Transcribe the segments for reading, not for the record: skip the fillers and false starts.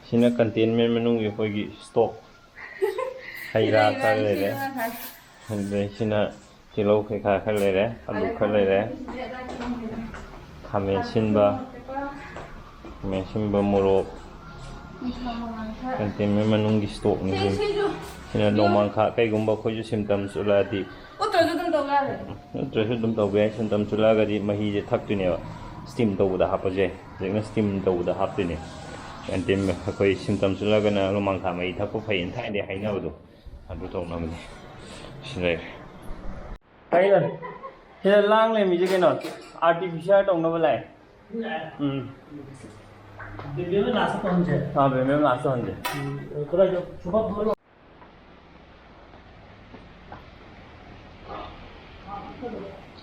Sina containment menung yukoi stock. Hayra kalere. Hande sina kilo keka kalere, alu kalere. Kame sinba moro. Containment menung di stock ni. Sina nomang kha kai gumba khoju symptoms uladi. Terus dum tau be symptoms ulagadi mahi je thak tune ba. Steam tau da hapaje. Jengna steam tau da haptine. Containment khoi symptoms ulagana nomang kha mai thak ko phain thai de haina bu. Adu tau na mani. Sire. Kai lan. Sina lang le mi je ke no. Artificial tau na balai. बेबे last कौन से हाँ बेबे last कौन से थोड़ा जो सुबह बोलो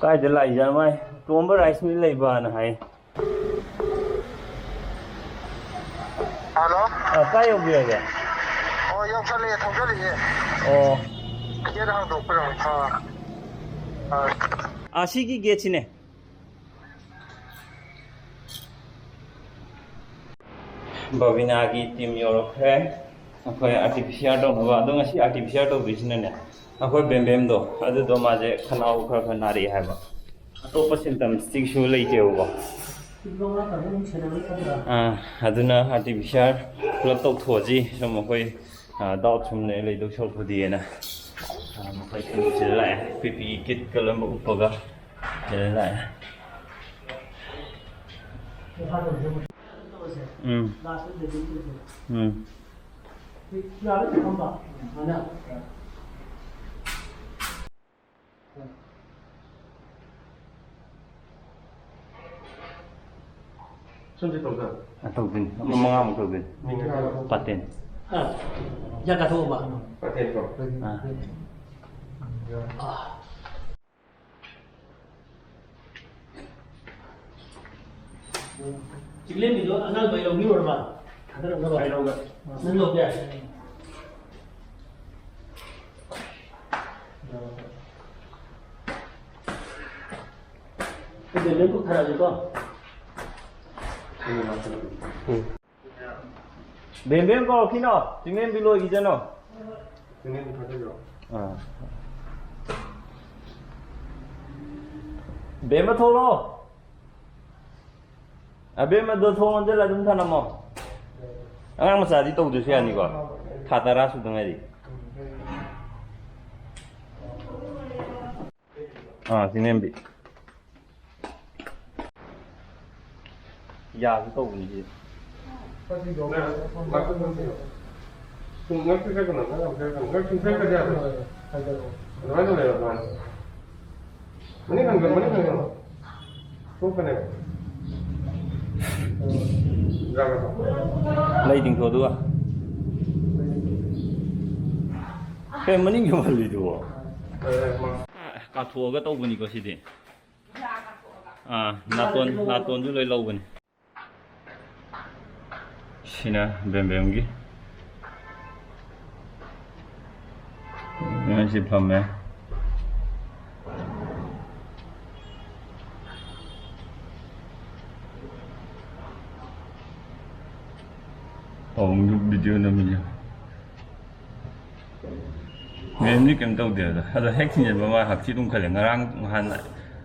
काय de lai jan mai tomba rice mill lai ba na hai Alo kai yo bia ga yo chale thong chale ye dang do pro ashi ki ge chine Bavina ki team Europe hai akhoi artificial do ba do ngasi artificial do business ne akhoi bem do adu do ma je khanau kha nari hai ba atopa symptoms tik shu lai te ba aduna artificial club to thoji som akhoi dau chum ne lai do chau phudi na akhoi tin chil lai pp kit kalam upaga chil lai last में दे यार हम बा है ना 손질 동작. tawdin mga mo tawdin paten या का तो बा 파텐 거. चिल्ले भी जो अनल भाई लोग भी और बा अदर लोग भाई लोग नन लोग क्या इधर ले को खरा जो bem bem ko kino tingem bilo gi jano 그냥 가져요. bem ma tholo bem ma do thong je la dum thana mo angang ma sa di tau du sia ni ko khatara su dang ai di tingem bi ya su tau ni ji 파텐 거. 맞고 보세요. 좀 넓게 살거나 넓게 살거나 많이 올려요. 많이 간 거. 소판에 들어가서 lai ding tho du a ke mani ngi ma li du ka thuo ga tau ni ko si di na ton du loi lau ban sina bem bem gi Yang si pame Ông video nào mình Nên như kem tàu điều đó Hãy hack thì nhận mà học chi tung khởi là ngang hẳn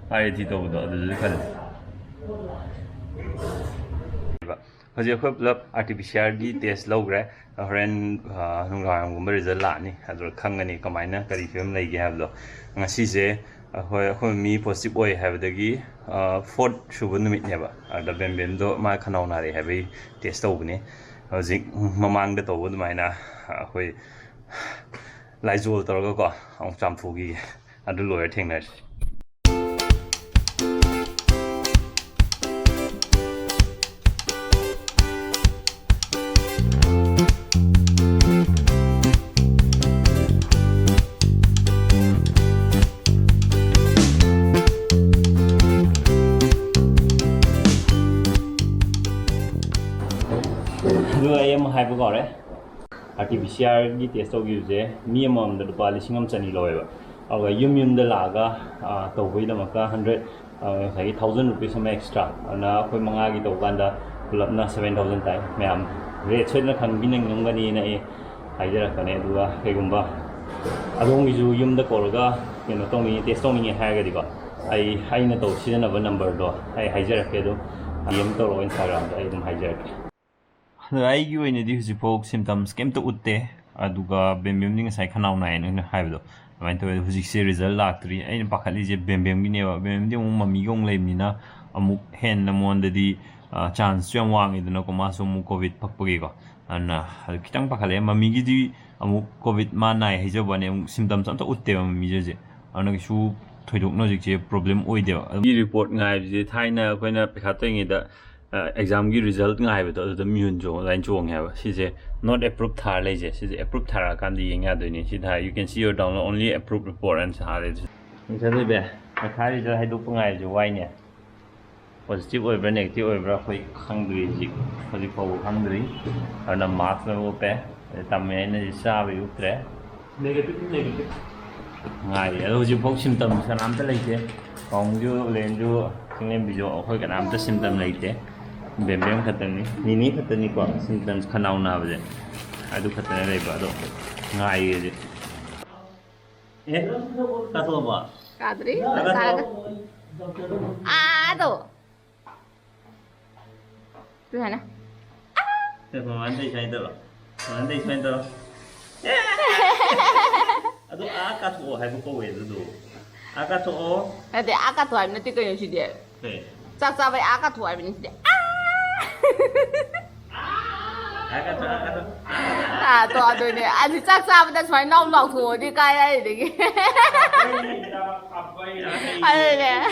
ai thì tàu đó được khởi Hãy subscribe cho artificial gi test lâu rồi Horen nung rang gum result la ni ador khangani kamaina kari film lai ge hablo ngasi je hoi mi positive oi have the gi fourth shubun numit ne ba da bem bem do ma khanau na re have test to ni hojik mamang da to bu mai na hoi lai zul tor go ko ong cham phu gi adu lawyer thing na em hai bữa gọi đấy artificial gi test tau gi je mi amom da lupa lising am chani loe ba aw yum da la ga to bai da maka 100 sai 1000 rupees some extra na khoi manga gi to kan da pulap na 7000 tai me am rate ꯁꯣꯏꯗꯅ ꯈꯪꯕꯤꯅꯤꯡꯉꯝꯒꯅꯤꯅ ꯑꯩ ꯍꯥꯏꯖꯔꯛꯄꯅꯦ ꯑꯗꯨꯒ ꯀꯩꯒꯨꯝꯕ ꯑꯗꯣꯝꯒꯤꯁꯨ ꯌꯨꯝꯗ ꯀꯧꯔꯒ ꯀꯩꯅꯣ ꯇꯧꯅꯤꯡꯉꯤ test ꯇꯧꯅꯤꯡꯉꯦ ꯍꯥꯏꯔꯒꯗꯤꯀꯣ ꯑꯩꯅ ꯁꯤꯖꯤꯟꯅꯕ ꯅꯝꯕꯔꯗꯣ ꯑꯩ ꯍꯥꯏꯖꯔꯛꯀꯦ ꯑꯗꯨꯝ DM ꯇꯧꯔꯛꯑꯣ ꯏꯟꯁꯇꯥꯒ꯭ꯔꯥꯝꯗ ꯑꯩ ꯑꯗꯨꯝ ꯍꯥꯏꯖꯔꯛꯀꯦ ꯑꯗꯣ ꯑꯩꯒꯤ ꯑꯣꯏꯅꯗꯤ ꯍꯧꯖꯤꯛꯐꯥꯎ ꯁꯤꯝꯇꯝꯁ ꯀꯩꯝꯇ ꯎꯠꯇꯦ ꯑꯗꯨꯒ ꯕꯦꯝꯕꯦꯝꯗꯤ ꯉꯁꯥꯏ ꯈꯅꯥꯎ ꯅꯥꯏꯌꯦꯅ ꯍꯥꯏꯕꯗꯣ ꯑꯗꯨꯃꯥꯏꯅ ꯇꯧꯋꯦ ꯍꯧꯖꯤꯛꯁꯦ ꯔꯤꯖꯜ ꯂꯥꯛꯇ꯭ꯔꯤ ꯑꯩꯅ ꯄꯥꯈꯠꯂꯤꯁꯦ ꯕꯦꯝꯕꯦꯝꯒꯤꯅꯦꯕ ꯕꯦꯝꯕꯦꯝꯗꯤ ꯑꯃꯨꯛ ꯃꯃꯤꯒ ꯑꯃꯨꯛ ꯂꯩꯕꯅꯤꯅ ꯑꯃꯨꯛ ꯍꯦꯟꯅ ꯃꯉꯣꯟꯗꯗꯤ ꯆꯥꯟꯁꯁꯨ ꯌꯥꯝ ꯋꯥꯡꯉꯤꯗꯅꯀꯣ ꯃꯥꯁꯨ ꯑꯃꯨꯛ ꯀꯣꯚꯤꯗ ꯐꯛꯄꯒꯤꯀꯣ ꯑꯗꯨꯅ ꯈꯤꯇꯪ ꯄꯥꯈꯠꯂꯛꯑꯦ ꯃꯃꯤꯒꯤꯗꯤ ꯑꯃꯨꯛ ꯀꯣꯚꯤꯗ ꯃꯥ ꯅꯥꯏ ꯍꯥꯏꯖꯕꯅꯦ ꯑꯃꯨꯛ ꯁꯤꯝꯇꯝꯁ ꯑꯝꯇ ꯎꯠꯇꯦꯕ ꯃꯃꯤꯁꯦ ꯍꯧꯖꯤꯛ ꯑꯗꯨꯅ ꯀꯩꯁꯨ ꯊꯣꯏꯗꯣꯛꯅ ꯍꯧꯖꯤꯛꯁꯦ ꯄ꯭ꯔꯣꯕ꯭ꯂꯦꯝ ꯑꯣꯏꯗꯦꯕ ꯑꯗꯨꯒꯤ ꯔꯤꯄꯣꯔꯠ ꯉꯥꯏꯕꯁꯤꯗꯤ ꯊꯥꯏꯅ ꯑꯩꯈꯣꯏꯅ ꯄꯩꯈꯥ ꯇꯧꯔꯤꯉꯩꯗ ꯑꯦꯛꯖꯥꯝꯒꯤ ꯔꯤꯖꯜꯠ ꯉꯥꯏꯕꯗꯣ ꯑꯗꯨꯗ ꯃꯤꯍꯨꯟ ꯑꯗꯨꯃꯥꯏꯅ ꯆꯣꯡꯉꯦ ꯍꯥꯏꯕ ꯁꯤꯁꯦ ꯅꯣꯠ ꯑꯦꯄ꯭ꯔꯨꯞ ꯊꯥꯔ ꯂꯩꯁꯦ ꯁꯤꯁꯦ ꯑꯦꯄ꯭ꯔꯨꯞ ꯊꯥꯔꯛꯑꯀꯥꯟꯗ ꯌꯦꯡ ꯌꯥꯗꯣꯏꯅꯤ ꯁꯤ ꯊꯥꯔ ꯌꯨ ꯀꯦꯟ ꯁꯤ your download only approve report ꯑꯅ ꯊꯥꯔꯦ ꯁꯟꯊꯣꯏꯕꯦ ꯄꯩꯈꯥ ꯔꯤꯖꯜ ꯍꯥꯏꯗꯣꯛꯄ ꯉꯥꯏꯕꯁꯦ ꯋꯥꯏꯅꯦ ꯄꯣꯖꯤꯇꯤꯚ ꯑꯣꯏꯕ꯭ꯔꯥ ꯅꯦꯒꯦꯇꯤꯚ ꯑꯣꯏꯕ꯭ꯔꯥ ꯑꯩꯈꯣꯏ ꯈꯪꯗ꯭ꯔꯤ ꯍꯧꯖꯤꯛ ꯐꯥꯎꯕ ꯈꯪꯗ꯭ꯔꯤ ꯑꯗꯨꯅ ꯃꯥꯛꯁ ꯂꯣꯏ ꯎꯞꯄꯦ ꯇꯝꯃꯦ ꯑꯩꯅꯗꯤ ꯆꯥꯕ ꯎꯞꯇ꯭ꯔꯦ ꯅꯦꯒꯦꯇꯤꯚ ꯉꯥꯏꯔꯤ ꯑꯗꯣ ꯍꯧꯖꯤꯛꯐꯥꯎ ꯁꯤꯝꯇꯝ ꯀꯅꯥꯝꯇ ꯂꯩꯇꯦ ꯄꯥꯎꯡꯁꯨ ꯂꯦꯟꯁꯨ ꯆꯤꯡꯂꯦꯝꯕꯤꯁꯨ ꯑꯩꯈꯣꯏ ꯀꯅꯥꯝꯇ ꯁꯤꯝꯇꯝ ꯂꯩꯇꯦ ꯕꯦꯝꯕꯦꯝ ꯈꯛꯇꯅꯤ ꯅꯤꯅꯤ ꯈꯛꯇꯅꯤꯀꯣ ꯁꯤꯝꯇꯝꯁ ꯈꯅꯥꯎ ꯅꯥꯕꯁꯦ ꯑꯗꯨ ꯈꯛꯇꯅ ꯂꯩꯕ ꯑꯗꯣ ꯉꯥꯏꯔꯤ ꯍꯧꯖꯤꯛ ꯀꯥꯊꯣꯛꯑꯕꯣ Kadri, Kagak. tuh. Tuh mana? Pemandai saya itu loh. Pemandai saya itu loh. Aduh, akak tuh, hai buku itu tuh. Akak tuh. Nanti akak tuh nanti kayaknya sih dia. Oke. Sampai akak tuh ini sih dia. Akak tuh, akak tuh. À, to rồi nè, anh thì chắc sao mà phải nông lọc thua đi cay đây đi. Đây nè.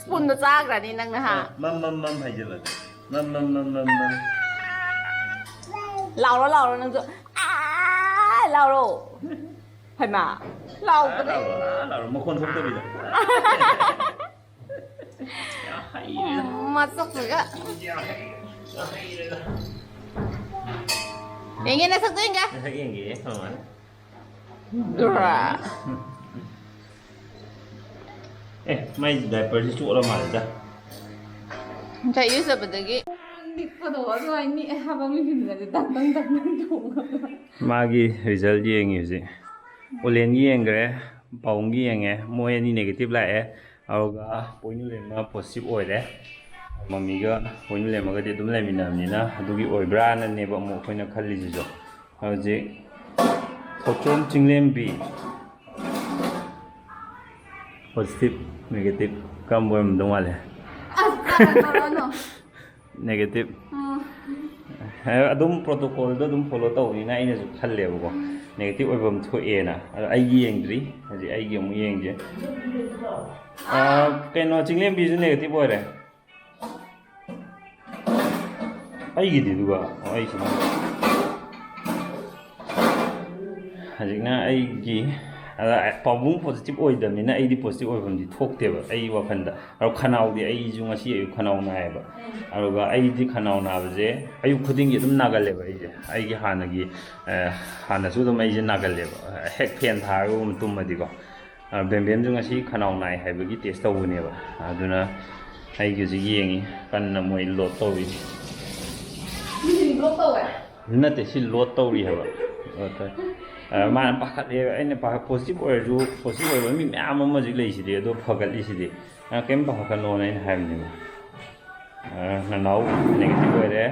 Spoon nó chắc là đi năng nè hả? Mâm hay chưa vậy? Mâm. Lau nó năng rồi. À, lau rồi. Phải mà. Lau cái đấy. Lau một con không tới bây giờ. Mà sốc rồi á. Yang ini satuin kah? Yang ini, sama. Dura. Mai diaper sih cuci orang mana dah? Saya use apa lagi? Pada waktu ini apa mungkin ada tantang tuh. Magi result yang ini sih. Ulen yang gre, paung yang mau ini negatif lah aruga poin ulen na positif oile. Mamiga poin ulen maga dia tuh mulai minam ni na, adugi oi brand ni ba mau poin nak kali jijo. Aje, kocom cinglembi. Positif, negatif, kamu boleh mendengar le. Negatif. Adum protokol do dum follow tau ni na ina ju khalle ba ko. Negative oibam thoe na. Ai gi yengdri, aji ai gi mu yengje. Kaino chinglem bi ju negative oire. Ai gi di duga, ai sima. Hajikna ai gi pabung positive oidam ni na ai di positive oibam di thokte ba. Ai wakhanda. Aro khanau di ai ju ngasi ai khanau na ba. Aruga ai di khanau na ba je ayu khuding gi dum nagalle ba ai je. Ai gi hana gi hana su dum ai je nagalle ba. Hek pen tha ro tum ma di ko. Bem ju ngasi khanau nai hai ba gi test taw ne ba. Aduna ai gi ji yengi kan na moi lot taw wi. Ni lo tau eh? Na te si lot taw ri ha ba. Ma pakhat le ai ne pakhat positive oi ju positive oi ba mi myam ma ji lei si de do phagat li si de. Kem pakhat no nai hai ni ba. Nấu negative oil đấy,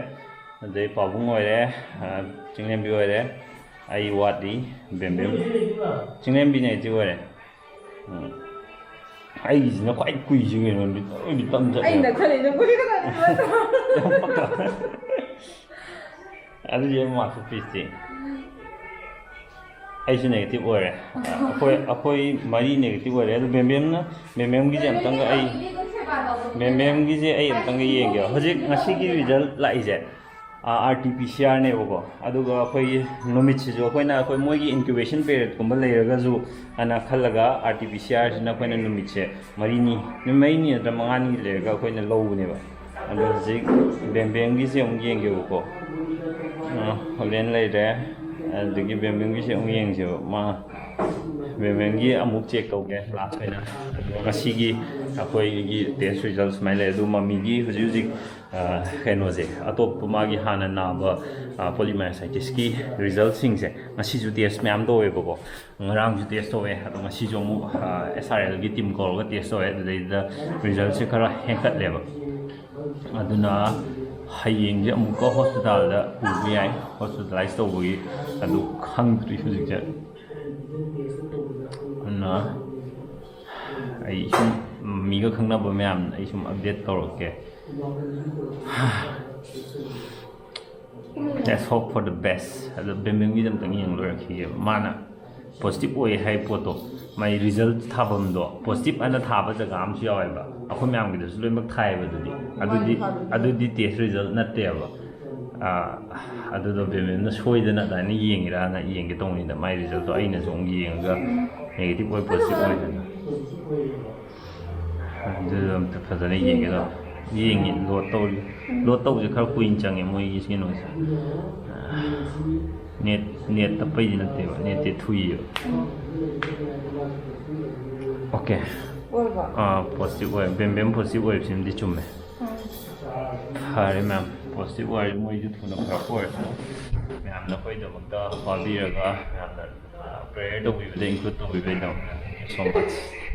để pabung oil đấy, chinglem bi oil đấy, ai wat đi, bem chinglem bi này tiêu oil đấy, ai gì nó quậy quỳ chứ người nó bị tâm trận. Anh đã chơi được cái này rồi. Ada dia mak sophisti. Ai sih negative oil đấy, apoi mari negative oil đấy, tu bem cái gì em tăng cái ai. Mem gi je ai amtang ge yeng ge hojik ngasi gi result lai je RT-PCR ne bogo aduga khoi nomit chi jo khoina khoi moi gi incubation period kumba leiraga ju ana khalaga RT-PCR sina khoina nomit che marini ni da mangani leiraga khoina lobu ne ba adu hojik bem gi je ong yeng ge bogo holen leire adugi bem gi je ong yeng je ma bem gi amuk check tau ge last khoina ngasi gi akhoi gi test results mai le du mami gi huji ꯀꯩꯅꯣꯁꯦ ꯑꯇꯣꯞꯄ ꯃꯥꯒꯤ ꯍꯥꯟꯅ ꯅꯥꯕ ꯄꯣꯂꯤꯃꯥꯏꯁꯥꯏꯇꯤꯁꯀꯤ ꯔꯤꯖꯜꯠꯁꯤꯡꯁꯦ ꯉꯁꯤꯁꯨ test ꯃꯌꯥꯝ ꯇꯧꯋꯦꯕꯀꯣ ꯉꯔꯥꯡꯁꯨ test ꯇꯧꯋꯦ ꯑꯗꯣ ꯉꯁꯤꯁꯨ ꯑꯃꯨꯛ SRLꯒꯤ ꯇꯤꯝ ꯀꯧꯔꯒ ꯇꯦꯁ ꯇꯧꯋꯦ ꯑꯗꯨꯗꯩꯗ ꯔꯤꯖꯜꯠꯁꯦ ꯈꯔ ꯍꯦꯟꯀꯠꯂꯦꯕ ꯑꯗꯨꯅ ꯍꯌꯦꯡꯁꯦ ꯑꯃꯨꯛꯀ ꯍꯣꯁꯄꯤꯇꯥꯜꯗ ꯄꯨꯕ ꯌꯥꯏ ꯍꯣꯁꯄꯤꯇꯥꯂꯥꯏꯁ ꯇꯧꯕꯒꯤ ꯑꯗꯨ ꯈꯪꯗ꯭ꯔꯤ ꯍꯧꯖꯤꯛꯁꯦ ꯑꯗꯨꯅ ꯑꯩ ꯁꯨꯝ ꯃꯤꯒ ꯈꯪꯅꯕ ꯃꯌꯥꯝꯅ ꯑꯩ ꯁꯨꯝ ꯑꯞꯗꯦꯠ ꯇꯧꯔꯛꯀꯦ Let's hope for the best ꯑꯗꯣ ꯕꯦꯝꯕꯦꯝꯒꯤꯗ ꯑꯝꯇꯪ ꯌꯦꯡ ꯂꯣꯏꯔꯛꯈꯤꯒꯦ ꯃꯥꯅ ꯄꯣꯖꯤꯇꯤꯚ ꯑꯣꯏ ꯍꯥꯏ ꯄꯣꯠꯇꯣ ꯃꯥꯏ ꯔꯤꯖꯜꯠ ꯊꯥꯐꯝꯗꯣ ꯄꯣꯖꯤꯇꯤꯚ ꯍꯥꯏꯅ ꯊꯥꯕ ꯖꯒꯥ ꯑꯃꯁꯨ ꯌꯥꯎꯋꯦꯕ ꯑꯩꯈꯣꯏ ꯃꯌꯥꯝꯒꯤꯗꯁꯨ ꯂꯣꯏꯅꯃꯛ ꯊꯥꯏꯌꯦꯕ ꯑꯗꯨꯗꯤ ꯇꯦꯁ ꯔꯤꯖꯜꯠ ꯅꯠꯇꯦꯕ ꯑꯗꯨꯗꯣ ꯕꯦꯝꯕꯦꯝꯅ ꯁꯣꯏꯗꯅ ꯑꯗꯨꯃꯥꯏꯅ ꯌꯦꯡꯉꯤꯔꯥꯅ ꯌꯦꯡꯒꯦ ꯇꯧꯕꯅꯤꯗ ꯃꯥꯏ ꯔꯤꯖꯜꯠꯇꯣ ꯑꯩꯅꯁꯨ ꯑꯃꯨꯛ ꯌꯦꯡꯉꯒ ꯅꯦꯒꯦꯇꯤꯚ ꯑꯣꯏ ꯄꯣꯖꯤꯇꯤꯚ ꯑꯣꯏꯗꯅ ꯑꯗꯨꯗꯣ ꯑꯝꯇ ꯐꯖꯅ ꯌꯦꯡꯒꯦꯗꯣ ꯌꯦꯡꯉꯤ ꯂꯣꯗ ꯇꯧꯕꯁꯦ ꯈꯔ ꯀꯨꯏꯅ ꯆꯪꯉꯦ ꯃꯣꯏꯒꯤ ꯀꯩꯅꯣꯁꯦ ꯅꯦꯠ ꯇꯞꯄꯩꯗꯤ ꯅꯠꯇꯦꯕ ꯅꯦꯠꯇꯤ ꯊꯨꯏꯌꯦꯕ ꯑꯣꯀꯦ ꯄꯣꯖꯤꯇꯤꯚ ꯑꯣꯏ ꯕꯦꯝꯕꯦꯝ ꯄꯣꯖꯤꯇꯤꯚ ꯑꯣꯏꯕꯁꯤꯃꯗꯤ ꯆꯨꯝꯃꯦ ꯐꯔꯦ ꯃꯌꯥꯝ ꯄꯣꯖꯤꯇꯤꯚ ꯑꯣꯏꯔꯦ ꯃꯣꯏꯁꯨ ꯊꯨꯅ ꯐꯔꯛꯄ ꯑꯣꯏꯔꯦ ꯃꯌꯥꯝꯅ ꯑꯩꯈꯣꯏꯒꯤꯗꯃꯛꯇ ꯋꯥꯕꯤꯔꯒ ꯃꯌꯥꯝꯅ prayer ꯇꯧꯕꯤꯕꯗ include ꯇꯧꯕꯤꯕꯩꯗꯃꯛꯇ thank you show ꯃꯆ